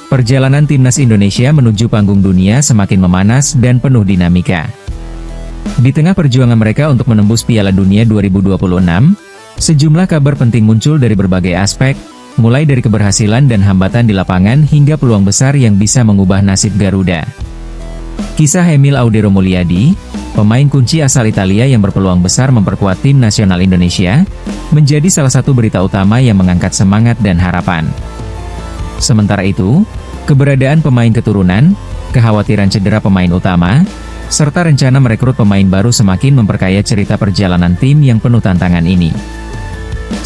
perjalanan timnas Indonesia menuju panggung dunia semakin memanas dan penuh dinamika. Di tengah perjuangan mereka untuk menembus Piala Dunia 2026, sejumlah kabar penting muncul dari berbagai aspek, mulai dari keberhasilan dan hambatan di lapangan hingga peluang besar yang bisa mengubah nasib Garuda. Kisah Emil Audero Mulyadi, pemain kunci asal Italia yang berpeluang besar memperkuat tim nasional Indonesia, menjadi salah satu berita utama yang mengangkat semangat dan harapan. Sementara itu, keberadaan pemain keturunan, kekhawatiran cedera pemain utama, serta rencana merekrut pemain baru semakin memperkaya cerita perjalanan tim yang penuh tantangan ini.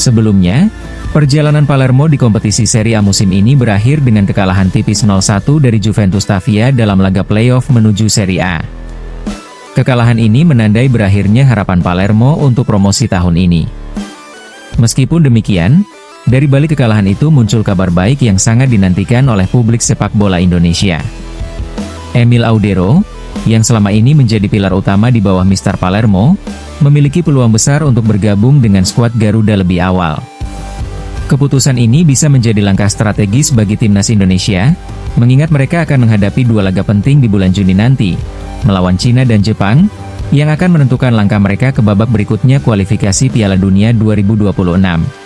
Sebelumnya, perjalanan Palermo di kompetisi Serie A musim ini berakhir dengan kekalahan tipis 0-1 dari Juventus Stabia dalam laga playoff menuju Serie A. Kekalahan ini menandai berakhirnya harapan Palermo untuk promosi tahun ini. Meskipun demikian, dari balik kekalahan itu muncul kabar baik yang sangat dinantikan oleh publik sepak bola Indonesia. Emil Audero, yang selama ini menjadi pilar utama di bawah Mister Palermo, memiliki peluang besar untuk bergabung dengan skuad Garuda lebih awal. Keputusan ini bisa menjadi langkah strategis bagi timnas Indonesia, mengingat mereka akan menghadapi dua laga penting di bulan Juni nanti, melawan Cina dan Jepang, yang akan menentukan langkah mereka ke babak berikutnya kualifikasi Piala Dunia 2026.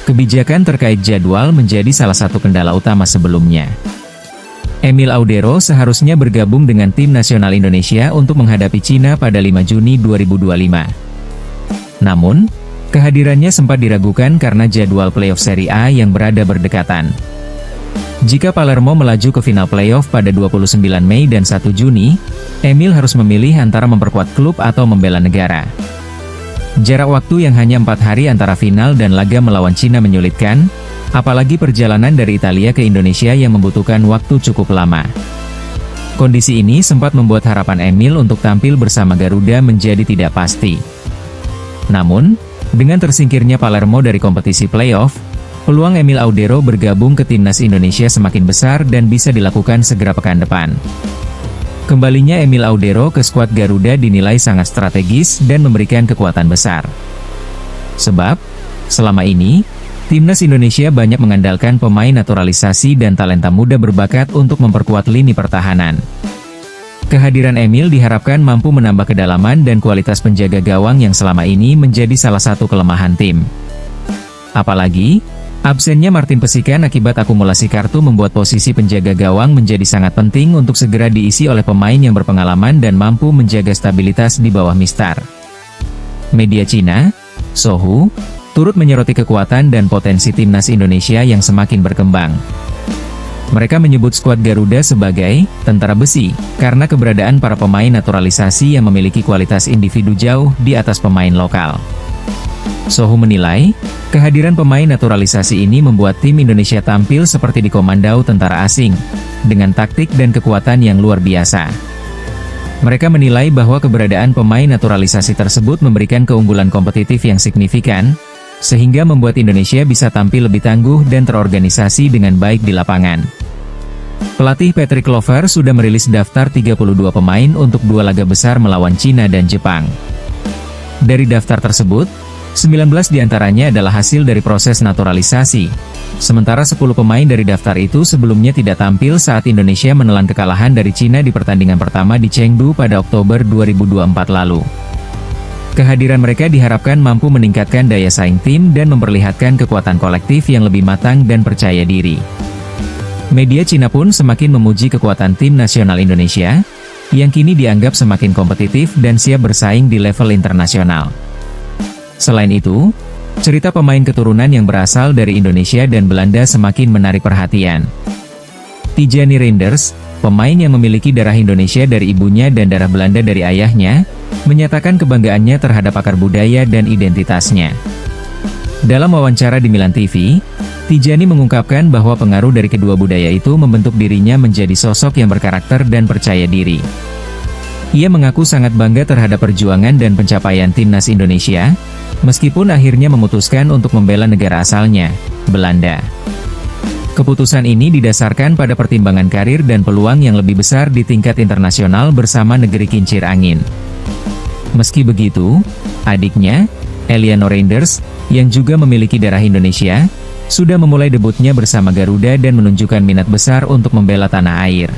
Kebijakan terkait jadwal menjadi salah satu kendala utama sebelumnya. Emil Audero seharusnya bergabung dengan tim nasional Indonesia untuk menghadapi Cina pada 5 Juni 2025. Namun, kehadirannya sempat diragukan karena jadwal playoff Serie A yang berada berdekatan. Jika Palermo melaju ke final playoff pada 29 Mei dan 1 Juni, Emil harus memilih antara memperkuat klub atau membela negara. Jarak waktu yang hanya 4 hari antara final dan laga melawan Cina menyulitkan, apalagi perjalanan dari Italia ke Indonesia yang membutuhkan waktu cukup lama. Kondisi ini sempat membuat harapan Emil untuk tampil bersama Garuda menjadi tidak pasti. Namun, dengan tersingkirnya Palermo dari kompetisi playoff, peluang Emil Audero bergabung ke timnas Indonesia semakin besar dan bisa dilakukan segera pekan depan. Kembalinya Emil Audero ke skuad Garuda dinilai sangat strategis dan memberikan kekuatan besar. Sebab, selama ini, timnas Indonesia banyak mengandalkan pemain naturalisasi dan talenta muda berbakat untuk memperkuat lini pertahanan. Kehadiran Emil diharapkan mampu menambah kedalaman dan kualitas penjaga gawang yang selama ini menjadi salah satu kelemahan tim. Apalagi, absennya Martin Pesikan akibat akumulasi kartu membuat posisi penjaga gawang menjadi sangat penting untuk segera diisi oleh pemain yang berpengalaman dan mampu menjaga stabilitas di bawah Mister. Media Cina, Sohu, turut menyoroti kekuatan dan potensi timnas Indonesia yang semakin berkembang. Mereka menyebut skuad Garuda sebagai tentara besi, karena keberadaan para pemain naturalisasi yang memiliki kualitas individu jauh di atas pemain lokal. Sohu menilai, kehadiran pemain naturalisasi ini membuat tim Indonesia tampil seperti dikomandau tentara asing, dengan taktik dan kekuatan yang luar biasa. Mereka menilai bahwa keberadaan pemain naturalisasi tersebut memberikan keunggulan kompetitif yang signifikan, sehingga membuat Indonesia bisa tampil lebih tangguh dan terorganisasi dengan baik di lapangan. Pelatih Patrick Kluivert sudah merilis daftar 32 pemain untuk dua laga besar melawan Cina dan Jepang. Dari daftar tersebut, 19 diantaranya adalah hasil dari proses naturalisasi, sementara 10 pemain dari daftar itu sebelumnya tidak tampil saat Indonesia menelan kekalahan dari Cina di pertandingan pertama di Chengdu pada Oktober 2024 lalu. Kehadiran mereka diharapkan mampu meningkatkan daya saing tim dan memperlihatkan kekuatan kolektif yang lebih matang dan percaya diri. Media Cina pun semakin memuji kekuatan tim nasional Indonesia, yang kini dianggap semakin kompetitif dan siap bersaing di level internasional. Selain itu, cerita pemain keturunan yang berasal dari Indonesia dan Belanda semakin menarik perhatian. Tijani Reinders, pemain yang memiliki darah Indonesia dari ibunya dan darah Belanda dari ayahnya, menyatakan kebanggaannya terhadap akar budaya dan identitasnya. Dalam wawancara di Milan TV, Tijani mengungkapkan bahwa pengaruh dari kedua budaya itu membentuk dirinya menjadi sosok yang berkarakter dan percaya diri. Ia mengaku sangat bangga terhadap perjuangan dan pencapaian timnas Indonesia, meskipun akhirnya memutuskan untuk membela negara asalnya, Belanda. Keputusan ini didasarkan pada pertimbangan karir dan peluang yang lebih besar di tingkat internasional bersama negeri kincir angin. Meski begitu, adiknya, Eliano Reinders, yang juga memiliki darah Indonesia, sudah memulai debutnya bersama Garuda dan menunjukkan minat besar untuk membela tanah air.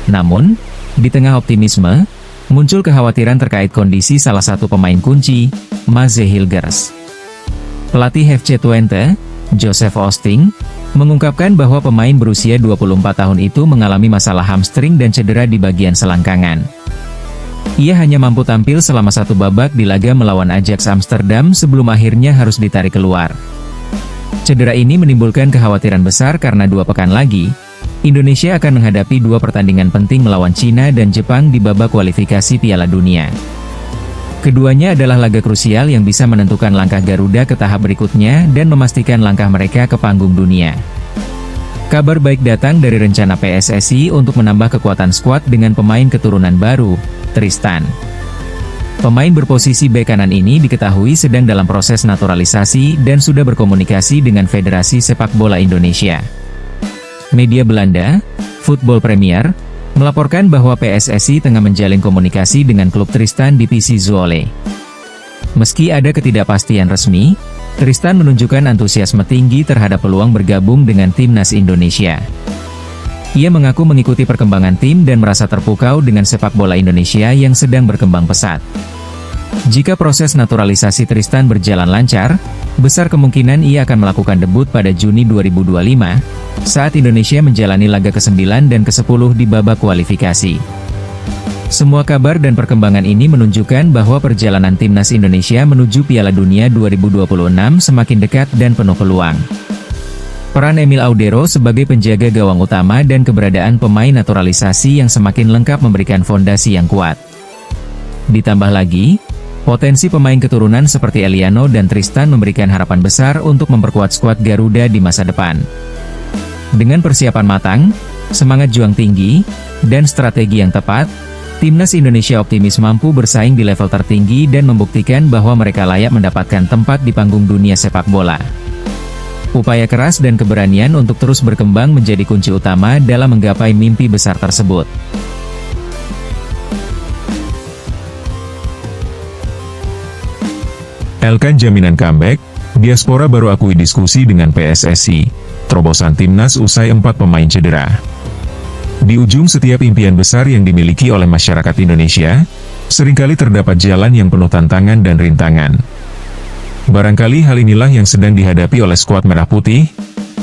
Namun, di tengah optimisme, muncul kekhawatiran terkait kondisi salah satu pemain kunci, Maze Hilgers. Pelatih FC Twente, Joseph Osting, mengungkapkan bahwa pemain berusia 24 tahun itu mengalami masalah hamstring dan cedera di bagian selangkangan. Ia hanya mampu tampil selama satu babak di laga melawan Ajax Amsterdam sebelum akhirnya harus ditarik keluar. Cedera ini menimbulkan kekhawatiran besar karena 2 pekan lagi, Indonesia akan menghadapi 2 pertandingan penting melawan Cina dan Jepang di babak kualifikasi Piala Dunia. Keduanya adalah laga krusial yang bisa menentukan langkah Garuda ke tahap berikutnya dan memastikan langkah mereka ke panggung dunia. Kabar baik datang dari rencana PSSI untuk menambah kekuatan skuad dengan pemain keturunan baru, Tristan. Pemain berposisi bek kanan ini diketahui sedang dalam proses naturalisasi dan sudah berkomunikasi dengan Federasi Sepak Bola Indonesia. Media Belanda, Football Premier, melaporkan bahwa PSSI tengah menjalin komunikasi dengan klub Tristan di PC Zwolle. Meski ada ketidakpastian resmi, Tristan menunjukkan antusiasme tinggi terhadap peluang bergabung dengan timnas Indonesia. Ia mengaku mengikuti perkembangan tim dan merasa terpukau dengan sepak bola Indonesia yang sedang berkembang pesat. Jika proses naturalisasi Tristan berjalan lancar, besar kemungkinan ia akan melakukan debut pada Juni 2025, saat Indonesia menjalani laga ke-9 dan ke-10 di babak kualifikasi. Semua kabar dan perkembangan ini menunjukkan bahwa perjalanan timnas Indonesia menuju Piala Dunia 2026 semakin dekat dan penuh peluang. Peran Emil Audero sebagai penjaga gawang utama dan keberadaan pemain naturalisasi yang semakin lengkap memberikan fondasi yang kuat. Ditambah lagi, potensi pemain keturunan seperti Eliano dan Tristan memberikan harapan besar untuk memperkuat skuad Garuda di masa depan. Dengan persiapan matang, semangat juang tinggi, dan strategi yang tepat, timnas Indonesia optimis mampu bersaing di level tertinggi dan membuktikan bahwa mereka layak mendapatkan tempat di panggung dunia sepak bola. Upaya keras dan keberanian untuk terus berkembang menjadi kunci utama dalam menggapai mimpi besar tersebut. Elkan jaminan comeback, Diaspora baru akui diskusi dengan PSSI, terobosan timnas usai 4 pemain cedera. Di ujung setiap impian besar yang dimiliki oleh masyarakat Indonesia, seringkali terdapat jalan yang penuh tantangan dan rintangan. Barangkali hal inilah yang sedang dihadapi oleh skuad Merah Putih,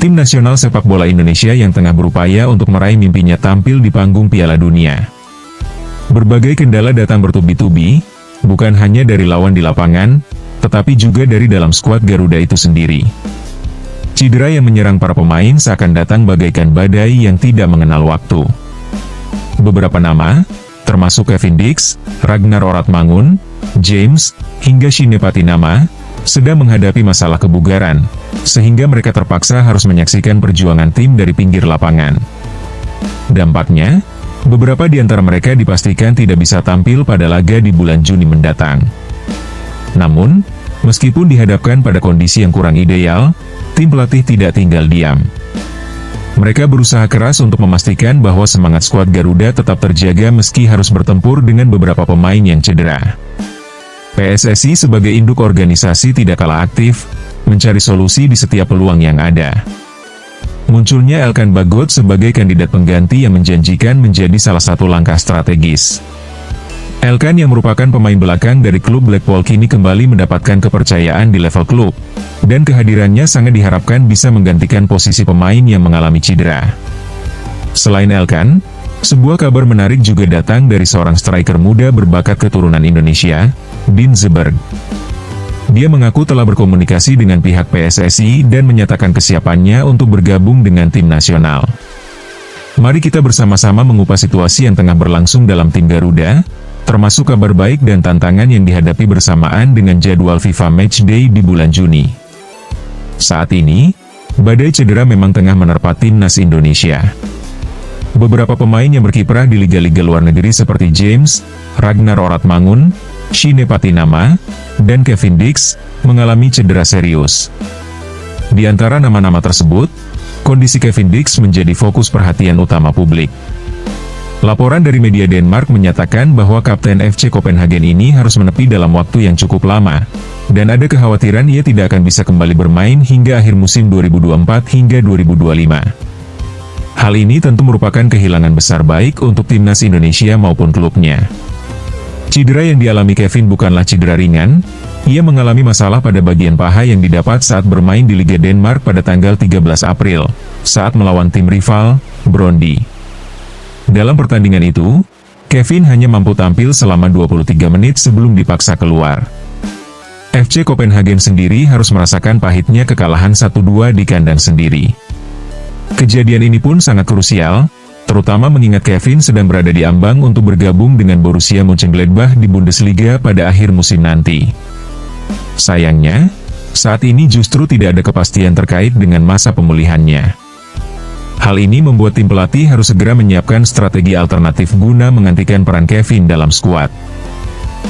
tim nasional sepak bola Indonesia yang tengah berupaya untuk meraih mimpinya tampil di panggung Piala Dunia. Berbagai kendala datang bertubi-tubi, bukan hanya dari lawan di lapangan, tetapi juga dari dalam skuad Garuda itu sendiri. Cedera yang menyerang para pemain seakan datang bagaikan badai yang tidak mengenal waktu. Beberapa nama, termasuk Kevin Dix, Ragnar Oratmangun, James, hingga Shine Patinama, sedang menghadapi masalah kebugaran, sehingga mereka terpaksa harus menyaksikan perjuangan tim dari pinggir lapangan. Dampaknya, beberapa di antara mereka dipastikan tidak bisa tampil pada laga di bulan Juni mendatang. Namun, meskipun dihadapkan pada kondisi yang kurang ideal, tim pelatih tidak tinggal diam. Mereka berusaha keras untuk memastikan bahwa semangat skuad Garuda tetap terjaga meski harus bertempur dengan beberapa pemain yang cedera. PSSI sebagai induk organisasi tidak kalah aktif, mencari solusi di setiap peluang yang ada. Munculnya Elkan Bagot sebagai kandidat pengganti yang menjanjikan menjadi salah satu langkah strategis. Elkan yang merupakan pemain belakang dari klub Blackpool kini kembali mendapatkan kepercayaan di level klub, dan kehadirannya sangat diharapkan bisa menggantikan posisi pemain yang mengalami cedera. Selain Elkan, sebuah kabar menarik juga datang dari seorang striker muda berbakat keturunan Indonesia, Dean Zeberg. Dia mengaku telah berkomunikasi dengan pihak PSSI dan menyatakan kesiapannya untuk bergabung dengan tim nasional. Mari kita bersama-sama mengupas situasi yang tengah berlangsung dalam tim Garuda, termasuk kabar baik dan tantangan yang dihadapi bersamaan dengan jadwal FIFA Matchday di bulan Juni. Saat ini, badai cedera memang tengah menerpa timnas Indonesia. Beberapa pemain yang berkiprah di liga-liga luar negeri seperti James, Ragnar Oratmangun, Shine Patinama, dan Kevin Dix, mengalami cedera serius. Di antara nama-nama tersebut, kondisi Kevin Dix menjadi fokus perhatian utama publik. Laporan dari media Denmark menyatakan bahwa Kapten FC Copenhagen ini harus menepi dalam waktu yang cukup lama, dan ada kekhawatiran ia tidak akan bisa kembali bermain hingga akhir musim 2024 hingga 2025. Hal ini tentu merupakan kehilangan besar baik untuk timnas Indonesia maupun klubnya. Cedera yang dialami Kevin bukanlah cedera ringan, ia mengalami masalah pada bagian paha yang didapat saat bermain di Liga Denmark pada tanggal 13 April, saat melawan tim rival, Brøndby. Dalam pertandingan itu, Kevin hanya mampu tampil selama 23 menit sebelum dipaksa keluar. FC Copenhagen sendiri harus merasakan pahitnya kekalahan 1-2 di kandang sendiri. Kejadian ini pun sangat krusial, terutama mengingat Kevin sedang berada di ambang untuk bergabung dengan Borussia Mönchengladbach di Bundesliga pada akhir musim nanti. Sayangnya, saat ini justru tidak ada kepastian terkait dengan masa pemulihannya. Hal ini membuat tim pelatih harus segera menyiapkan strategi alternatif guna menggantikan peran Kevin dalam skuad.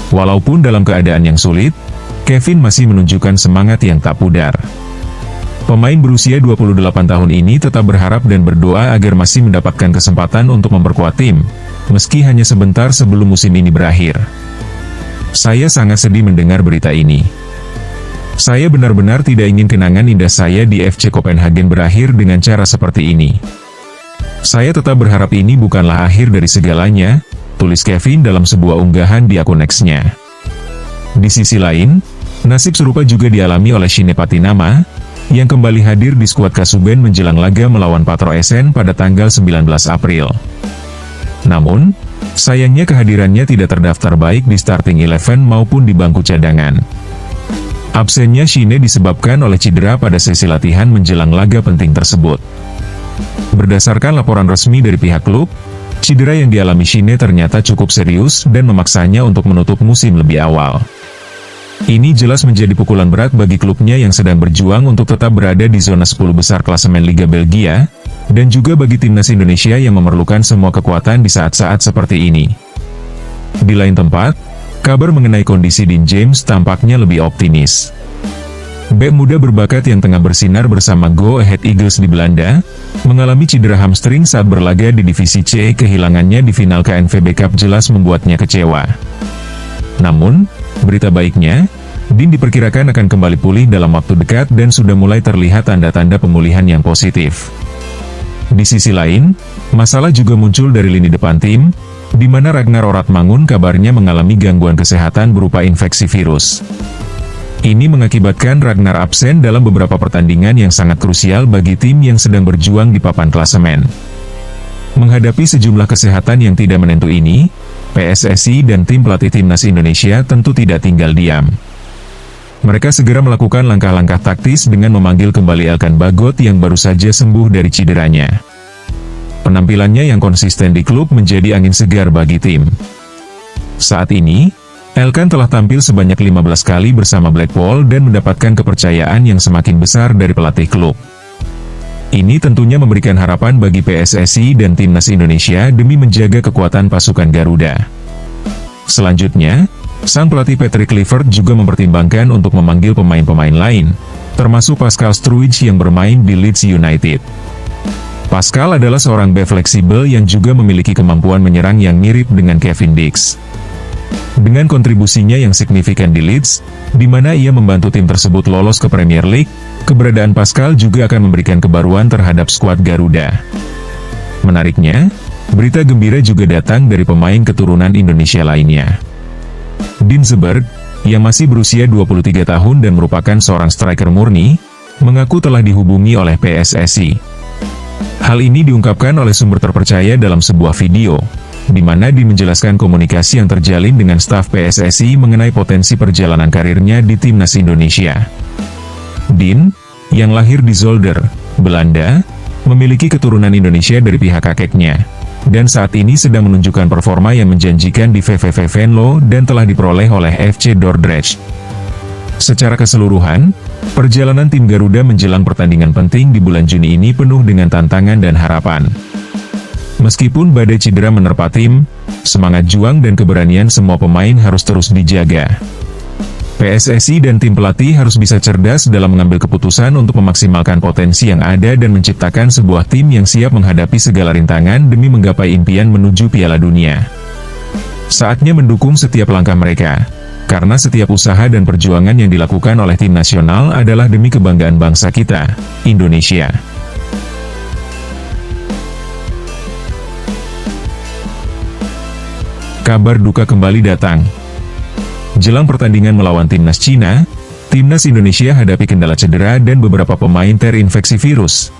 Walaupun dalam keadaan yang sulit, Kevin masih menunjukkan semangat yang tak pudar. Pemain berusia 28 tahun ini tetap berharap dan berdoa agar masih mendapatkan kesempatan untuk memperkuat tim, meski hanya sebentar sebelum musim ini berakhir. Saya sangat sedih mendengar berita ini. Saya benar-benar tidak ingin kenangan indah saya di FC Copenhagen berakhir dengan cara seperti ini. Saya tetap berharap ini bukanlah akhir dari segalanya, tulis Kevin dalam sebuah unggahan di akun X-nya. Di sisi lain, nasib serupa juga dialami oleh Shine Patinama, yang kembali hadir di skuad Kasuben menjelang laga melawan Patro Essen pada tanggal 19 April. Namun, sayangnya kehadirannya tidak terdaftar baik di starting 11 maupun di bangku cadangan. Absennya Shine disebabkan oleh cedera pada sesi latihan menjelang laga penting tersebut. Berdasarkan laporan resmi dari pihak klub, cedera yang dialami Shine ternyata cukup serius dan memaksanya untuk menutup musim lebih awal. Ini jelas menjadi pukulan berat bagi klubnya yang sedang berjuang untuk tetap berada di zona 10 besar klasemen Liga Belgia, dan juga bagi timnas Indonesia yang memerlukan semua kekuatan di saat-saat seperti ini. Di lain tempat, kabar mengenai kondisi Dean James tampaknya lebih optimis. Bek muda berbakat yang tengah bersinar bersama Go Ahead Eagles di Belanda, mengalami cedera hamstring saat berlaga di Divisi C. Kehilangannya di final KNVB Cup jelas membuatnya kecewa. Namun, berita baiknya, Dean diperkirakan akan kembali pulih dalam waktu dekat dan sudah mulai terlihat tanda-tanda pemulihan yang positif. Di sisi lain, masalah juga muncul dari lini depan tim, di mana Ragnar Oratmangun kabarnya mengalami gangguan kesehatan berupa infeksi virus. Ini mengakibatkan Ragnar absen dalam beberapa pertandingan yang sangat krusial bagi tim yang sedang berjuang di papan klasemen. Menghadapi sejumlah kesehatan yang tidak menentu ini, PSSI dan tim pelatih timnas Indonesia tentu tidak tinggal diam. Mereka segera melakukan langkah-langkah taktis dengan memanggil kembali Elkan Bagot yang baru saja sembuh dari cederanya. Penampilannya yang konsisten di klub menjadi angin segar bagi tim. Saat ini, Elkan telah tampil sebanyak 15 kali bersama Blackpool dan mendapatkan kepercayaan yang semakin besar dari pelatih klub. Ini tentunya memberikan harapan bagi PSSI dan timnas Indonesia demi menjaga kekuatan pasukan Garuda. Selanjutnya, sang pelatih Patrick Kluivert juga mempertimbangkan untuk memanggil pemain-pemain lain, termasuk Pascal Struijk yang bermain di Leeds United. Pascal adalah seorang bek fleksibel yang juga memiliki kemampuan menyerang yang mirip dengan Kevin Dix. Dengan kontribusinya yang signifikan di Leeds, di mana ia membantu tim tersebut lolos ke Premier League, keberadaan Pascal juga akan memberikan kebaruan terhadap skuad Garuda. Menariknya, berita gembira juga datang dari pemain keturunan Indonesia lainnya. Dean Seberg, yang masih berusia 23 tahun dan merupakan seorang striker murni, mengaku telah dihubungi oleh PSSI. Hal ini diungkapkan oleh sumber terpercaya dalam sebuah video, di mana Dean menjelaskan komunikasi yang terjalin dengan staf PSSI mengenai potensi perjalanan karirnya di timnas Indonesia. Dean, yang lahir di Zolder, Belanda, memiliki keturunan Indonesia dari pihak kakeknya, dan saat ini sedang menunjukkan performa yang menjanjikan di VVV Venlo dan telah diperoleh oleh FC Dordrecht. Secara keseluruhan, perjalanan tim Garuda menjelang pertandingan penting di bulan Juni ini penuh dengan tantangan dan harapan. Meskipun badai cedera menerpa tim, semangat juang dan keberanian semua pemain harus terus dijaga. PSSI dan tim pelatih harus bisa cerdas dalam mengambil keputusan untuk memaksimalkan potensi yang ada dan menciptakan sebuah tim yang siap menghadapi segala rintangan demi menggapai impian menuju Piala Dunia. Saatnya mendukung setiap langkah mereka, karena setiap usaha dan perjuangan yang dilakukan oleh tim nasional adalah demi kebanggaan bangsa kita, Indonesia. Kabar duka kembali datang. Jelang pertandingan melawan timnas Cina, timnas Indonesia hadapi kendala cedera dan beberapa pemain terinfeksi virus.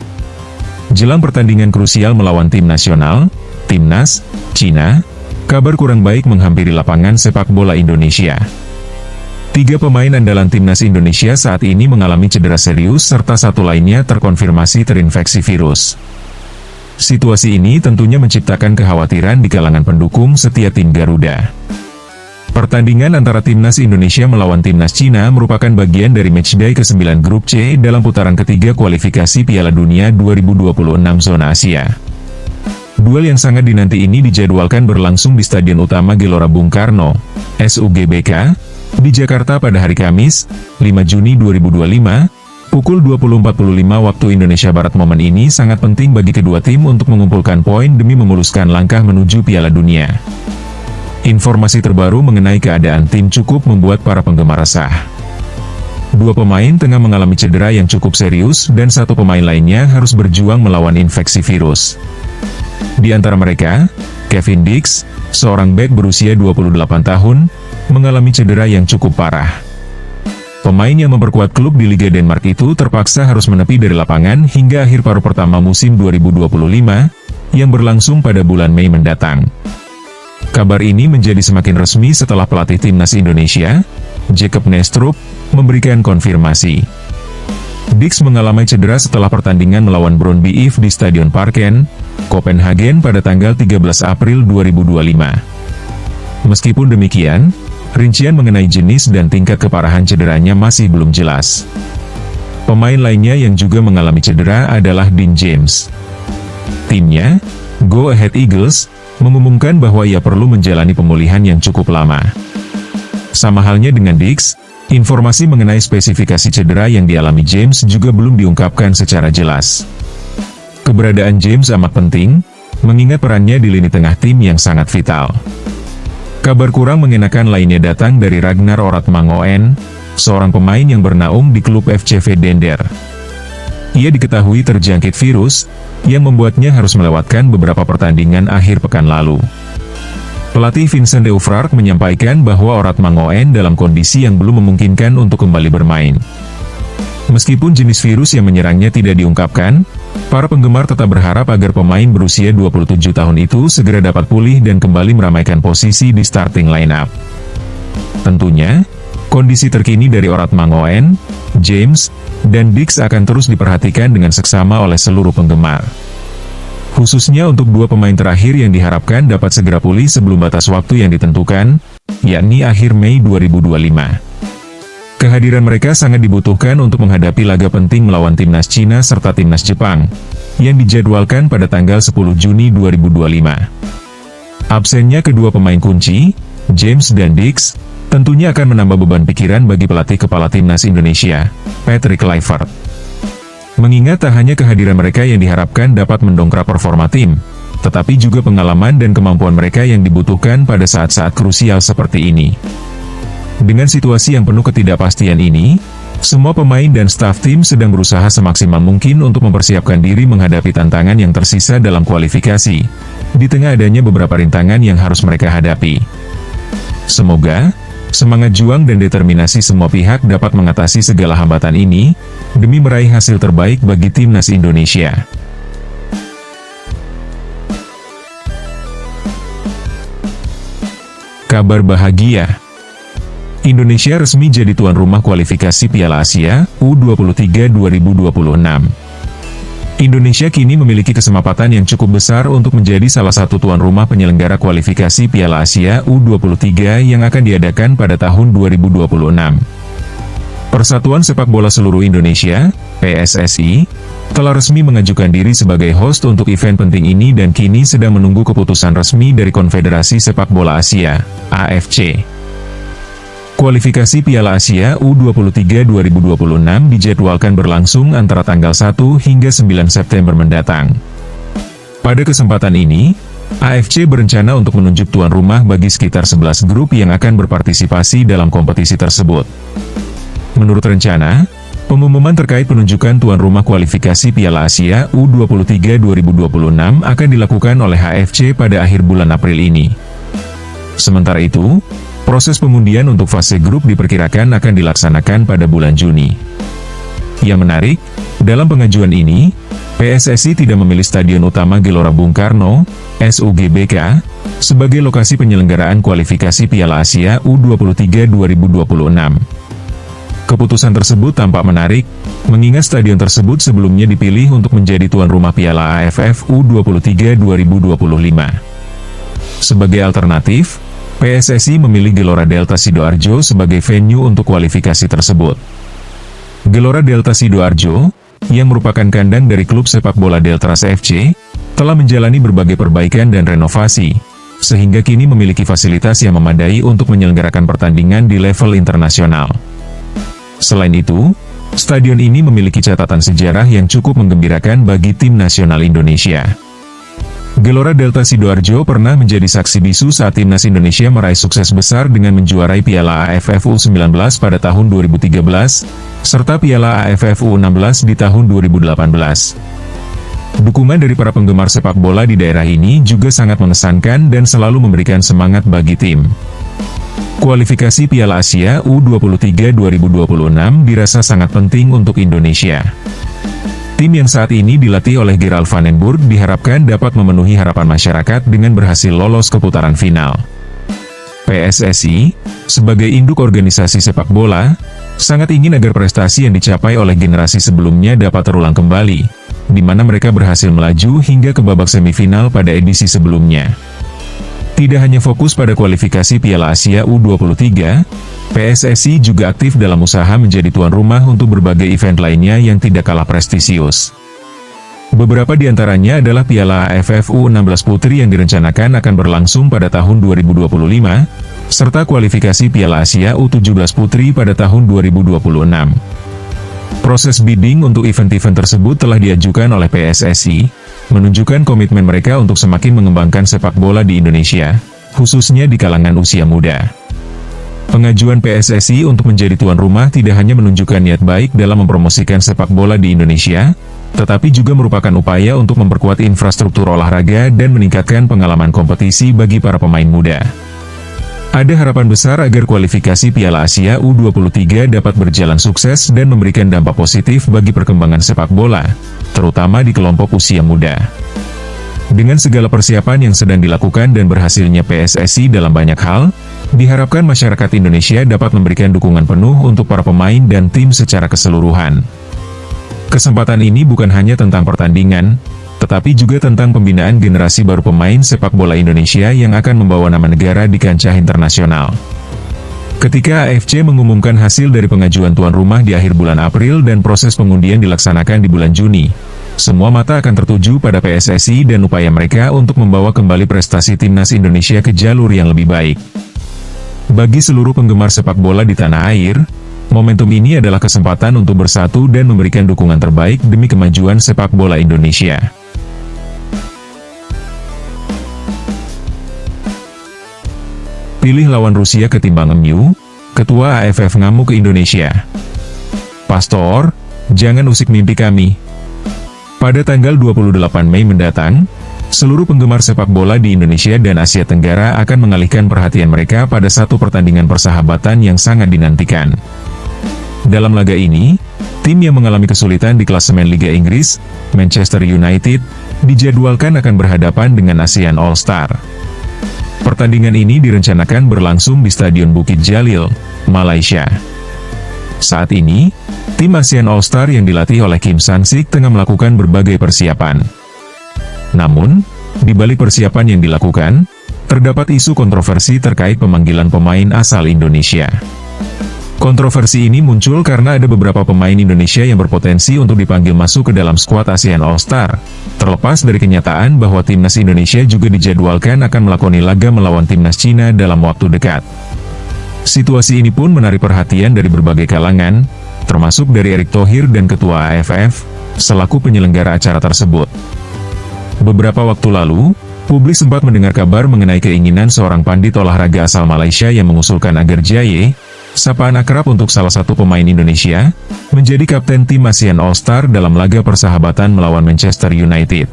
Jelang pertandingan krusial melawan tim nasional, timnas Cina, kabar kurang baik menghampiri lapangan sepak bola Indonesia. 3 pemain andalan timnas Indonesia saat ini mengalami cedera serius serta 1 lainnya terkonfirmasi terinfeksi virus. Situasi ini tentunya menciptakan kekhawatiran di kalangan pendukung setia tim Garuda. Pertandingan antara timnas Indonesia melawan timnas Cina merupakan bagian dari matchday ke-9 grup C dalam putaran ketiga kualifikasi Piala Dunia 2026 zona Asia. Duel yang sangat dinanti ini dijadwalkan berlangsung di Stadion Utama Gelora Bung Karno, SUGBK, di Jakarta pada hari Kamis, 5 Juni 2025, pukul 20.45 waktu Indonesia Barat. Momen ini sangat penting bagi kedua tim untuk mengumpulkan poin demi memuluskan langkah menuju Piala Dunia. Informasi terbaru mengenai keadaan tim cukup membuat para penggemar resah. 2 pemain tengah mengalami cedera yang cukup serius dan 1 pemain lainnya harus berjuang melawan infeksi virus. Di antara mereka, Kevin Dix, seorang bek berusia 28 tahun, mengalami cedera yang cukup parah. Pemain yang memperkuat klub di Liga Denmark itu terpaksa harus menepi dari lapangan hingga akhir paruh pertama musim 2025, yang berlangsung pada bulan Mei mendatang. Kabar ini menjadi semakin resmi setelah pelatih timnas Indonesia, Jacob Nestrup, memberikan konfirmasi. Dix mengalami cedera setelah pertandingan melawan Brøndby IF di Stadion Parken, Copenhagen pada tanggal 13 April 2025. Meskipun demikian, rincian mengenai jenis dan tingkat keparahan cederanya masih belum jelas. Pemain lainnya yang juga mengalami cedera adalah Dean James. Timnya, Go Ahead Eagles, mengumumkan bahwa ia perlu menjalani pemulihan yang cukup lama. Sama halnya dengan Dix, informasi mengenai spesifikasi cedera yang dialami James juga belum diungkapkan secara jelas. Keberadaan James amat penting, mengingat perannya di lini tengah tim yang sangat vital. Kabar kurang mengenakan lainnya datang dari Ragnar Oratmangoen, seorang pemain yang bernaung di klub FCV Dender. Ia diketahui terjangkit virus, yang membuatnya harus melewatkan beberapa pertandingan akhir pekan lalu. Pelatih Vincent Deufrark menyampaikan bahwa Oratmangoen dalam kondisi yang belum memungkinkan untuk kembali bermain. Meskipun jenis virus yang menyerangnya tidak diungkapkan, para penggemar tetap berharap agar pemain berusia 27 tahun itu segera dapat pulih dan kembali meramaikan posisi di starting lineup. Tentunya, kondisi terkini dari Oratmangoen, James, dan Dix akan terus diperhatikan dengan seksama oleh seluruh penggemar. Khususnya untuk 2 pemain terakhir yang diharapkan dapat segera pulih sebelum batas waktu yang ditentukan, yakni akhir Mei 2025. Kehadiran mereka sangat dibutuhkan untuk menghadapi laga penting melawan timnas Cina serta timnas Jepang, yang dijadwalkan pada tanggal 10 Juni 2025. Absennya kedua pemain kunci, James dan Dix, tentunya akan menambah beban pikiran bagi pelatih kepala timnas Indonesia, Patrick Kluivert. Mengingat tak hanya kehadiran mereka yang diharapkan dapat mendongkrak performa tim, tetapi juga pengalaman dan kemampuan mereka yang dibutuhkan pada saat-saat krusial seperti ini. Dengan situasi yang penuh ketidakpastian ini, semua pemain dan staf tim sedang berusaha semaksimal mungkin untuk mempersiapkan diri menghadapi tantangan yang tersisa dalam kualifikasi, di tengah adanya beberapa rintangan yang harus mereka hadapi. Semoga semangat juang dan determinasi semua pihak dapat mengatasi segala hambatan ini, demi meraih hasil terbaik bagi timnas Indonesia. Kabar bahagia. Indonesia resmi jadi tuan rumah kualifikasi Piala Asia U23 2026. Indonesia kini memiliki kesempatan yang cukup besar untuk menjadi salah satu tuan rumah penyelenggara kualifikasi Piala Asia U23 yang akan diadakan pada tahun 2026. Persatuan Sepak Bola Seluruh Indonesia, PSSI, telah resmi mengajukan diri sebagai host untuk event penting ini dan kini sedang menunggu keputusan resmi dari Konfederasi Sepak Bola Asia, AFC. Kualifikasi Piala Asia U23 2026 dijadwalkan berlangsung antara tanggal 1 hingga 9 September mendatang. Pada kesempatan ini, AFC berencana untuk menunjuk tuan rumah bagi sekitar 11 grup yang akan berpartisipasi dalam kompetisi tersebut. Menurut rencana, pengumuman terkait penunjukan tuan rumah kualifikasi Piala Asia U23 2026 akan dilakukan oleh AFC pada akhir bulan April ini. Sementara itu, proses pengundian untuk fase grup diperkirakan akan dilaksanakan pada bulan Juni. Yang menarik, dalam pengajuan ini, PSSI tidak memilih Stadion Utama Gelora Bung Karno, SUGBK, sebagai lokasi penyelenggaraan kualifikasi Piala Asia U23 2026. Keputusan tersebut tampak menarik, mengingat stadion tersebut sebelumnya dipilih untuk menjadi tuan rumah Piala AFF U23 2025. Sebagai alternatif, PSSI memilih Gelora Delta Sidoarjo sebagai venue untuk kualifikasi tersebut. Gelora Delta Sidoarjo, yang merupakan kandang dari klub sepak bola Deltras FC, telah menjalani berbagai perbaikan dan renovasi, sehingga kini memiliki fasilitas yang memadai untuk menyelenggarakan pertandingan di level internasional. Selain itu, stadion ini memiliki catatan sejarah yang cukup menggembirakan bagi tim nasional Indonesia. Gelora Delta Sidoarjo pernah menjadi saksi bisu saat timnas Indonesia meraih sukses besar dengan menjuarai Piala AFF U19 pada tahun 2013, serta Piala AFF U16 di tahun 2018. Dukungan dari para penggemar sepak bola di daerah ini juga sangat mengesankan dan selalu memberikan semangat bagi tim. Kualifikasi Piala Asia U23 2026 dirasa sangat penting untuk Indonesia. Tim yang saat ini dilatih oleh Gerald van den Burg diharapkan dapat memenuhi harapan masyarakat dengan berhasil lolos ke putaran final. PSSI, sebagai induk organisasi sepak bola, sangat ingin agar prestasi yang dicapai oleh generasi sebelumnya dapat terulang kembali, di mana mereka berhasil melaju hingga ke babak semifinal pada edisi sebelumnya. Tidak hanya fokus pada kualifikasi Piala Asia U23, PSSI juga aktif dalam usaha menjadi tuan rumah untuk berbagai event lainnya yang tidak kalah prestisius. Beberapa di antaranya adalah Piala AFF U16 Putri yang direncanakan akan berlangsung pada tahun 2025, serta kualifikasi Piala Asia U17 Putri pada tahun 2026. Proses bidding untuk event-event tersebut telah diajukan oleh PSSI, menunjukkan komitmen mereka untuk semakin mengembangkan sepak bola di Indonesia, khususnya di kalangan usia muda. Pengajuan PSSI untuk menjadi tuan rumah tidak hanya menunjukkan niat baik dalam mempromosikan sepak bola di Indonesia, tetapi juga merupakan upaya untuk memperkuat infrastruktur olahraga dan meningkatkan pengalaman kompetisi bagi para pemain muda. Ada harapan besar agar kualifikasi Piala Asia U23 dapat berjalan sukses dan memberikan dampak positif bagi perkembangan sepak bola, terutama di kelompok usia muda. Dengan segala persiapan yang sedang dilakukan dan berhasilnya PSSI dalam banyak hal, diharapkan masyarakat Indonesia dapat memberikan dukungan penuh untuk para pemain dan tim secara keseluruhan. Kesempatan ini bukan hanya tentang pertandingan, tetapi juga tentang pembinaan generasi baru pemain sepak bola Indonesia yang akan membawa nama negara di kancah internasional. Ketika AFC mengumumkan hasil dari pengajuan tuan rumah di akhir bulan April dan proses pengundian dilaksanakan di bulan Juni, semua mata akan tertuju pada PSSI dan upaya mereka untuk membawa kembali prestasi timnas Indonesia ke jalur yang lebih baik. Bagi seluruh penggemar sepak bola di tanah air, momentum ini adalah kesempatan untuk bersatu dan memberikan dukungan terbaik demi kemajuan sepak bola Indonesia. Pilih lawan Rusia ketimbang MU, Ketua AFF ngamuk ke Indonesia. Pastor, jangan usik mimpi kami. Pada tanggal 28 Mei mendatang, seluruh penggemar sepak bola di Indonesia dan Asia Tenggara akan mengalihkan perhatian mereka pada satu pertandingan persahabatan yang sangat dinantikan. Dalam laga ini, tim yang mengalami kesulitan di klasemen Liga Inggris, Manchester United, dijadwalkan akan berhadapan dengan ASEAN All-Star. Pertandingan ini direncanakan berlangsung di Stadion Bukit Jalil, Malaysia. Saat ini, tim ASEAN All-Star yang dilatih oleh Kim San-sik tengah melakukan berbagai persiapan. Namun, di balik persiapan yang dilakukan, terdapat isu kontroversi terkait pemanggilan pemain asal Indonesia. Kontroversi ini muncul karena ada beberapa pemain Indonesia yang berpotensi untuk dipanggil masuk ke dalam skuad ASEAN All-Star, terlepas dari kenyataan bahwa timnas Indonesia juga dijadwalkan akan melakoni laga melawan timnas Cina dalam waktu dekat. Situasi ini pun menarik perhatian dari berbagai kalangan, termasuk dari Erick Thohir dan Ketua AFF, selaku penyelenggara acara tersebut. Beberapa waktu lalu, publik sempat mendengar kabar mengenai keinginan seorang pandit olahraga asal Malaysia yang mengusulkan agar Jaye, sapaan akrab untuk salah satu pemain Indonesia, menjadi kapten tim ASEAN All-Star dalam laga persahabatan melawan Manchester United.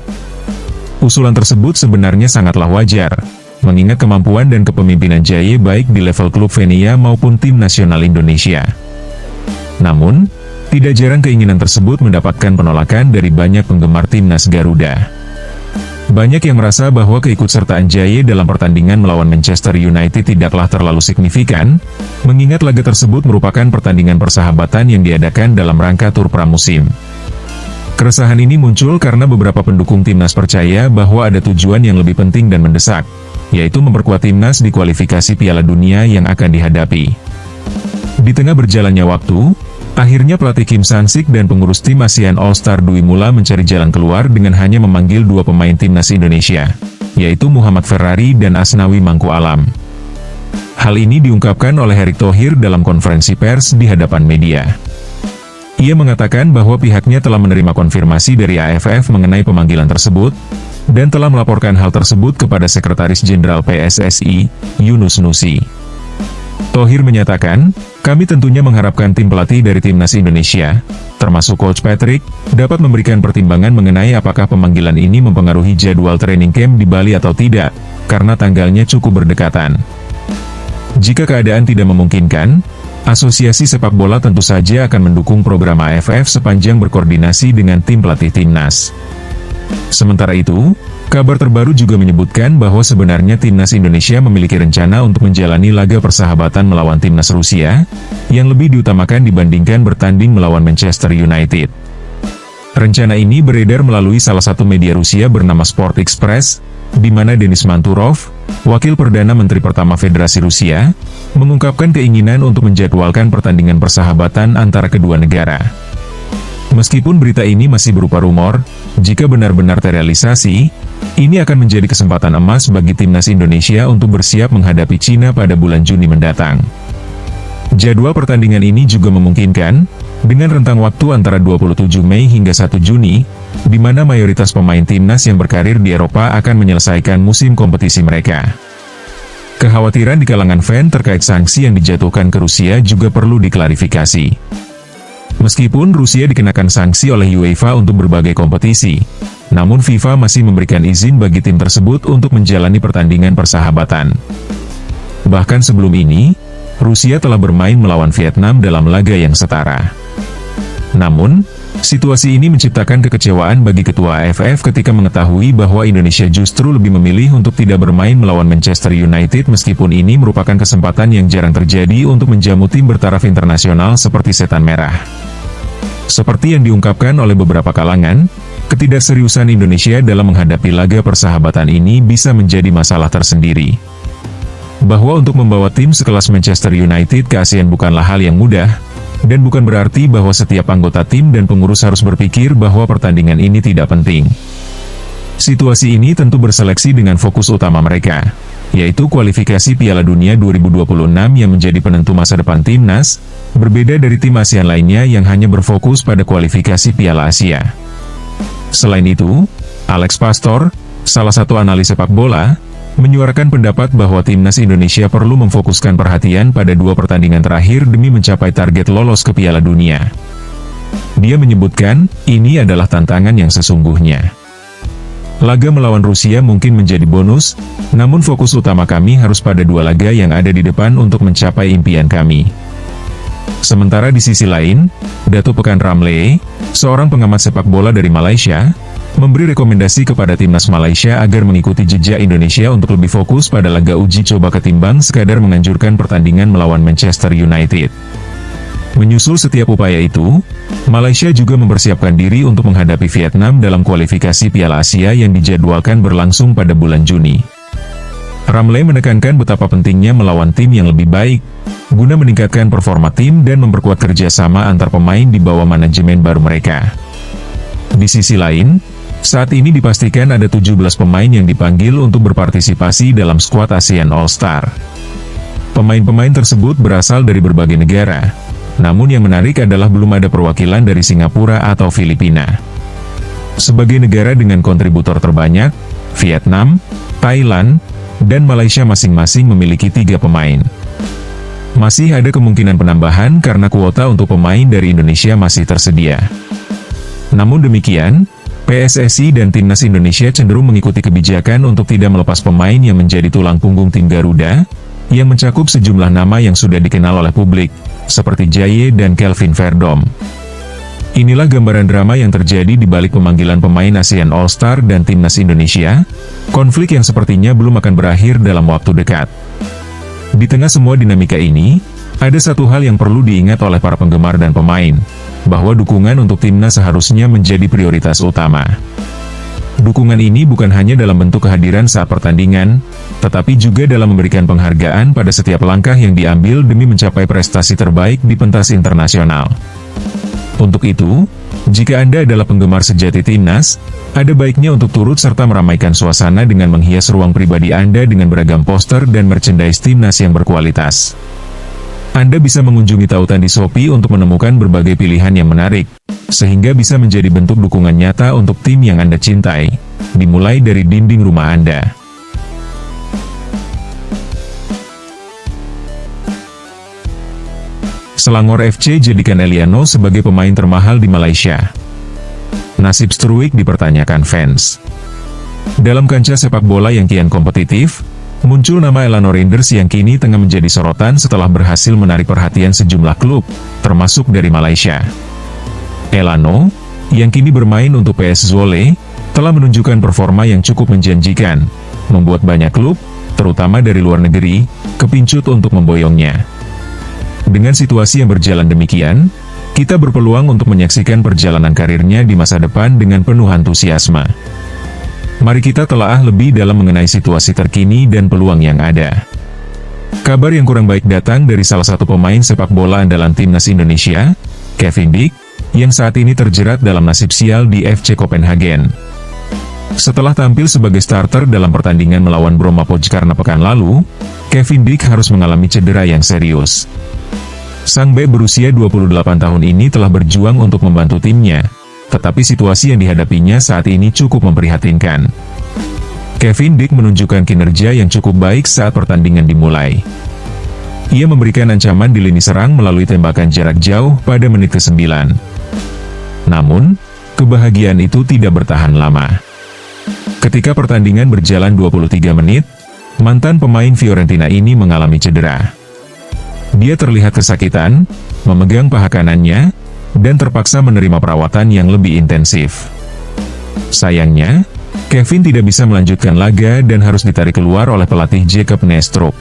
Usulan tersebut sebenarnya sangatlah wajar, mengingat kemampuan dan kepemimpinan Jaye baik di level klub Venia maupun tim nasional Indonesia. Namun, tidak jarang keinginan tersebut mendapatkan penolakan dari banyak penggemar timnas Garuda. Banyak yang merasa bahwa keikutsertaan Jaye dalam pertandingan melawan Manchester United tidaklah terlalu signifikan, mengingat laga tersebut merupakan pertandingan persahabatan yang diadakan dalam rangka tur pramusim. Keresahan ini muncul karena beberapa pendukung timnas percaya bahwa ada tujuan yang lebih penting dan mendesak, yaitu memperkuat timnas di kualifikasi Piala Dunia yang akan dihadapi. Di tengah berjalannya waktu, akhirnya pelatih Kim Sang-sik dan pengurus tim ASEAN All-Star Dwi Mula mencari jalan keluar dengan hanya memanggil dua pemain timnas Indonesia, yaitu Muhammad Ferrari dan Asnawi Mangku Alam. Hal ini diungkapkan oleh Erick Thohir dalam konferensi pers di hadapan media. Ia mengatakan bahwa pihaknya telah menerima konfirmasi dari AFF mengenai pemanggilan tersebut, dan telah melaporkan hal tersebut kepada Sekretaris Jenderal PSSI, Yunus Nusi. Thohir menyatakan, kami tentunya mengharapkan tim pelatih dari timnas Indonesia, termasuk Coach Patrick, dapat memberikan pertimbangan mengenai apakah pemanggilan ini mempengaruhi jadwal training camp di Bali atau tidak, karena tanggalnya cukup berdekatan. Jika keadaan tidak memungkinkan, Asosiasi Sepak Bola tentu saja akan mendukung program AFF sepanjang berkoordinasi dengan tim pelatih timnas. Sementara itu, kabar terbaru juga menyebutkan bahwa sebenarnya timnas Indonesia memiliki rencana untuk menjalani laga persahabatan melawan timnas Rusia, yang lebih diutamakan dibandingkan bertanding melawan Manchester United. Rencana ini beredar melalui salah satu media Rusia bernama Sport Express, di mana Denis Manturov, Wakil Perdana Menteri pertama Federasi Rusia, mengungkapkan keinginan untuk menjadwalkan pertandingan persahabatan antara kedua negara. Meskipun berita ini masih berupa rumor, jika benar-benar terrealisasi, ini akan menjadi kesempatan emas bagi timnas Indonesia untuk bersiap menghadapi Cina pada bulan Juni mendatang. Jadwal pertandingan ini juga memungkinkan, dengan rentang waktu antara 27 Mei hingga 1 Juni, di mana mayoritas pemain timnas yang berkarir di Eropa akan menyelesaikan musim kompetisi mereka. Kekhawatiran di kalangan fan terkait sanksi yang dijatuhkan ke Rusia juga perlu diklarifikasi. Meskipun Rusia dikenakan sanksi oleh UEFA untuk berbagai kompetisi, namun FIFA masih memberikan izin bagi tim tersebut untuk menjalani pertandingan persahabatan. Bahkan sebelum ini, Rusia telah bermain melawan Vietnam dalam laga yang setara. Namun, situasi ini menciptakan kekecewaan bagi Ketua AFF ketika mengetahui bahwa Indonesia justru lebih memilih untuk tidak bermain melawan Manchester United meskipun ini merupakan kesempatan yang jarang terjadi untuk menjamu tim bertaraf internasional seperti Setan Merah. Seperti yang diungkapkan oleh beberapa kalangan, ketidakseriusan Indonesia dalam menghadapi laga persahabatan ini bisa menjadi masalah tersendiri. Bahwa untuk membawa tim sekelas Manchester United ke ASEAN bukanlah hal yang mudah, dan bukan berarti bahwa setiap anggota tim dan pengurus harus berpikir bahwa pertandingan ini tidak penting. Situasi ini tentu berseleksi dengan fokus utama mereka, yaitu kualifikasi Piala Dunia 2026 yang menjadi penentu masa depan timnas, berbeda dari tim ASEAN lainnya yang hanya berfokus pada kualifikasi Piala Asia. Selain itu, Alex Pastor, salah satu analis sepak bola, menyuarakan pendapat bahwa timnas Indonesia perlu memfokuskan perhatian pada dua pertandingan terakhir demi mencapai target lolos ke Piala Dunia. Dia menyebutkan, ini adalah tantangan yang sesungguhnya. Laga melawan Rusia mungkin menjadi bonus, namun fokus utama kami harus pada dua laga yang ada di depan untuk mencapai impian kami. Sementara di sisi lain, Dato' Pekan Ramlee, seorang pengamat sepak bola dari Malaysia, memberi rekomendasi kepada timnas Malaysia agar mengikuti jejak Indonesia untuk lebih fokus pada laga uji coba ketimbang sekadar menganjurkan pertandingan melawan Manchester United. Menyusul setiap upaya itu, Malaysia juga mempersiapkan diri untuk menghadapi Vietnam dalam kualifikasi Piala Asia yang dijadwalkan berlangsung pada bulan Juni. Ramlee menekankan betapa pentingnya melawan tim yang lebih baik, guna meningkatkan performa tim dan memperkuat kerjasama antar pemain di bawah manajemen baru mereka. Di sisi lain, saat ini dipastikan ada 17 pemain yang dipanggil untuk berpartisipasi dalam skuad ASEAN All-Star. Pemain-pemain tersebut berasal dari berbagai negara. Namun yang menarik adalah belum ada perwakilan dari Singapura atau Filipina. Sebagai negara dengan kontributor terbanyak, Vietnam, Thailand, dan Malaysia masing-masing memiliki 3 pemain. Masih ada kemungkinan penambahan karena kuota untuk pemain dari Indonesia masih tersedia. Namun demikian, PSSI dan Timnas Indonesia cenderung mengikuti kebijakan untuk tidak melepas pemain yang menjadi tulang punggung tim Garuda, yang mencakup sejumlah nama yang sudah dikenal oleh publik, seperti Jaye dan Kelvin Verdom. Inilah gambaran drama yang terjadi di balik pemanggilan pemain ASEAN All-Star dan Timnas Indonesia, konflik yang sepertinya belum akan berakhir dalam waktu dekat. Di tengah semua dinamika ini, ada satu hal yang perlu diingat oleh para penggemar dan pemain, bahwa dukungan untuk timnas seharusnya menjadi prioritas utama. Dukungan ini bukan hanya dalam bentuk kehadiran saat pertandingan, tetapi juga dalam memberikan penghargaan pada setiap langkah yang diambil demi mencapai prestasi terbaik di pentas internasional. Untuk itu, jika Anda adalah penggemar sejati timnas, ada baiknya untuk turut serta meramaikan suasana dengan menghias ruang pribadi Anda dengan beragam poster dan merchandise timnas yang berkualitas. Anda bisa mengunjungi tautan di Shopee untuk menemukan berbagai pilihan yang menarik, sehingga bisa menjadi bentuk dukungan nyata untuk tim yang Anda cintai, dimulai dari dinding rumah Anda. Selangor FC jadikan Eliano sebagai pemain termahal di Malaysia. Nasib Struijk dipertanyakan fans. Dalam kancah sepak bola yang kian kompetitif, muncul nama Elano Randers yang kini tengah menjadi sorotan setelah berhasil menarik perhatian sejumlah klub, termasuk dari Malaysia. Elano, yang kini bermain untuk PS Zwolle, telah menunjukkan performa yang cukup menjanjikan, membuat banyak klub, terutama dari luar negeri, kepincut untuk memboyongnya. Dengan situasi yang berjalan demikian, kita berpeluang untuk menyaksikan perjalanan karirnya di masa depan dengan penuh antusiasme. Mari kita telaah lebih dalam mengenai situasi terkini dan peluang yang ada. Kabar yang kurang baik datang dari salah satu pemain sepak bola andalan timnas Indonesia, Kevin Dick, yang saat ini terjerat dalam nasib sial di FC Copenhagen. Setelah tampil sebagai starter dalam pertandingan melawan Broma Podjkarna pekan lalu, Kevin Dick harus mengalami cedera yang serius. Sang bek berusia 28 tahun ini telah berjuang untuk membantu timnya, tetapi situasi yang dihadapinya saat ini cukup memprihatinkan. Kevin Dick menunjukkan kinerja yang cukup baik saat pertandingan dimulai. Ia memberikan ancaman di lini serang melalui tembakan jarak jauh pada menit ke-9. Namun, kebahagiaan itu tidak bertahan lama. Ketika pertandingan berjalan 23 menit, mantan pemain Fiorentina ini mengalami cedera. Dia terlihat kesakitan, memegang paha kanannya, dan terpaksa menerima perawatan yang lebih intensif. Sayangnya, Kevin tidak bisa melanjutkan laga dan harus ditarik keluar oleh pelatih Jacob Nijstrup.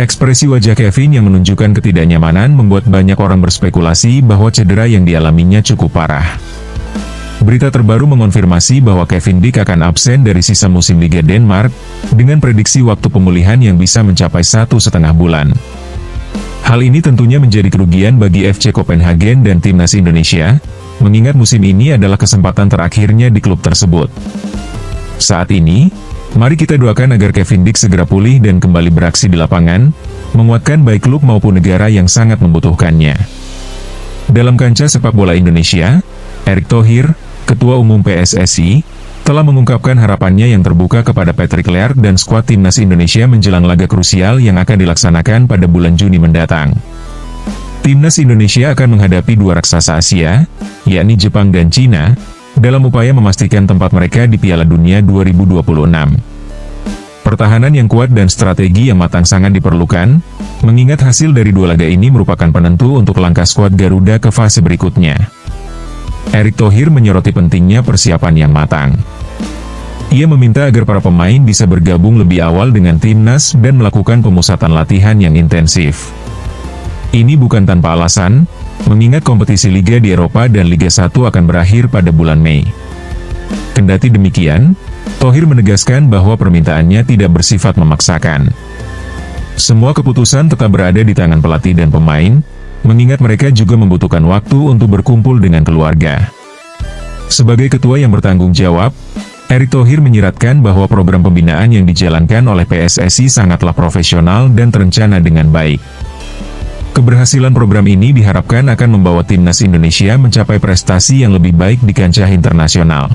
Ekspresi wajah Kevin yang menunjukkan ketidaknyamanan membuat banyak orang berspekulasi bahwa cedera yang dialaminya cukup parah. Berita terbaru mengonfirmasi bahwa Kevin Dick akan absen dari sisa musim Liga Denmark, dengan prediksi waktu pemulihan yang bisa mencapai 1,5 bulan. Hal ini tentunya menjadi kerugian bagi FC Copenhagen dan Timnas Indonesia, mengingat musim ini adalah kesempatan terakhirnya di klub tersebut. Saat ini, mari kita doakan agar Kevin Dick segera pulih dan kembali beraksi di lapangan, menguatkan baik klub maupun negara yang sangat membutuhkannya. Dalam kancah sepak bola Indonesia, Erick Thohir, Ketua Umum PSSI, telah mengungkapkan harapannya yang terbuka kepada Patrick Laird dan skuad Timnas Indonesia menjelang laga krusial yang akan dilaksanakan pada bulan Juni mendatang. Timnas Indonesia akan menghadapi dua raksasa Asia, yakni Jepang dan Cina, dalam upaya memastikan tempat mereka di Piala Dunia 2026. Pertahanan yang kuat dan strategi yang matang sangat diperlukan, mengingat hasil dari dua laga ini merupakan penentu untuk langkah skuad Garuda ke fase berikutnya. Erick Thohir menyoroti pentingnya persiapan yang matang. Ia meminta agar para pemain bisa bergabung lebih awal dengan timnas dan melakukan pemusatan latihan yang intensif. Ini bukan tanpa alasan, mengingat kompetisi Liga di Eropa dan Liga 1 akan berakhir pada bulan Mei. Kendati demikian, Thohir menegaskan bahwa permintaannya tidak bersifat memaksakan. Semua keputusan tetap berada di tangan pelatih dan pemain, mengingat mereka juga membutuhkan waktu untuk berkumpul dengan keluarga. Sebagai ketua yang bertanggung jawab, Erick Thohir menyiratkan bahwa program pembinaan yang dijalankan oleh PSSI sangatlah profesional dan terencana dengan baik. Keberhasilan program ini diharapkan akan membawa timnas Indonesia mencapai prestasi yang lebih baik di kancah internasional.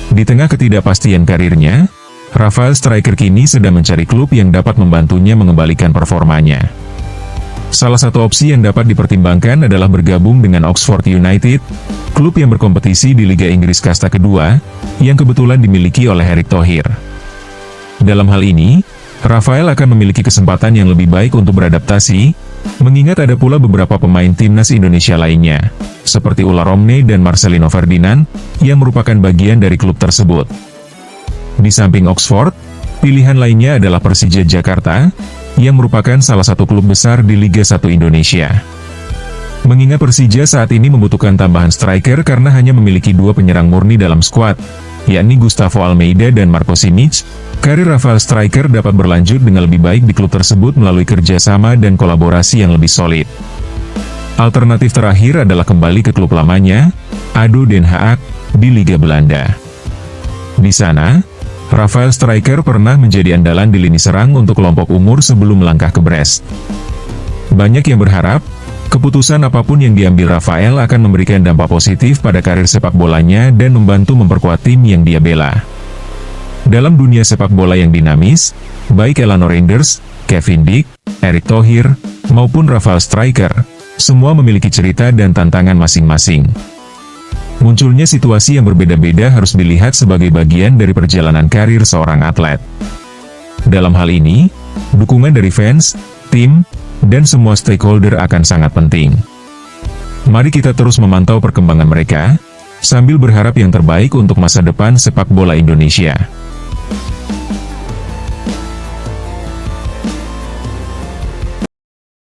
Di tengah ketidakpastian karirnya, Rafael striker kini sedang mencari klub yang dapat membantunya mengembalikan performanya. Salah satu opsi yang dapat dipertimbangkan adalah bergabung dengan Oxford United, klub yang berkompetisi di Liga Inggris kasta kedua, yang kebetulan dimiliki oleh Erick Thohir. Dalam hal ini, Rafael akan memiliki kesempatan yang lebih baik untuk beradaptasi, mengingat ada pula beberapa pemain timnas Indonesia lainnya, seperti Ular Romney dan Marcelino Ferdinand, yang merupakan bagian dari klub tersebut. Di samping Oxford, pilihan lainnya adalah Persija Jakarta, yang merupakan salah satu klub besar di Liga 1 Indonesia. Mengingat Persija saat ini membutuhkan tambahan striker karena hanya memiliki dua penyerang murni dalam skuad, yakni Gustavo Almeida dan Marco Simic, karir Rafael striker dapat berlanjut dengan lebih baik di klub tersebut melalui kerjasama dan kolaborasi yang lebih solid. Alternatif terakhir adalah kembali ke klub lamanya, ADO Den Haag, di Liga Belanda. Di sana, Rafael striker pernah menjadi andalan di lini serang untuk kelompok umur sebelum melangkah ke Brest. Banyak yang berharap, keputusan apapun yang diambil Rafael akan memberikan dampak positif pada karir sepak bolanya dan membantu memperkuat tim yang dia bela. Dalam dunia sepak bola yang dinamis, baik Elano Reinders, Kevin Dick, Erick Thohir, maupun Rafael striker, semua memiliki cerita dan tantangan masing-masing. Munculnya situasi yang berbeda-beda harus dilihat sebagai bagian dari perjalanan karir seorang atlet. Dalam hal ini, dukungan dari fans, tim, dan semua stakeholder akan sangat penting. Mari kita terus memantau perkembangan mereka, sambil berharap yang terbaik untuk masa depan sepak bola Indonesia.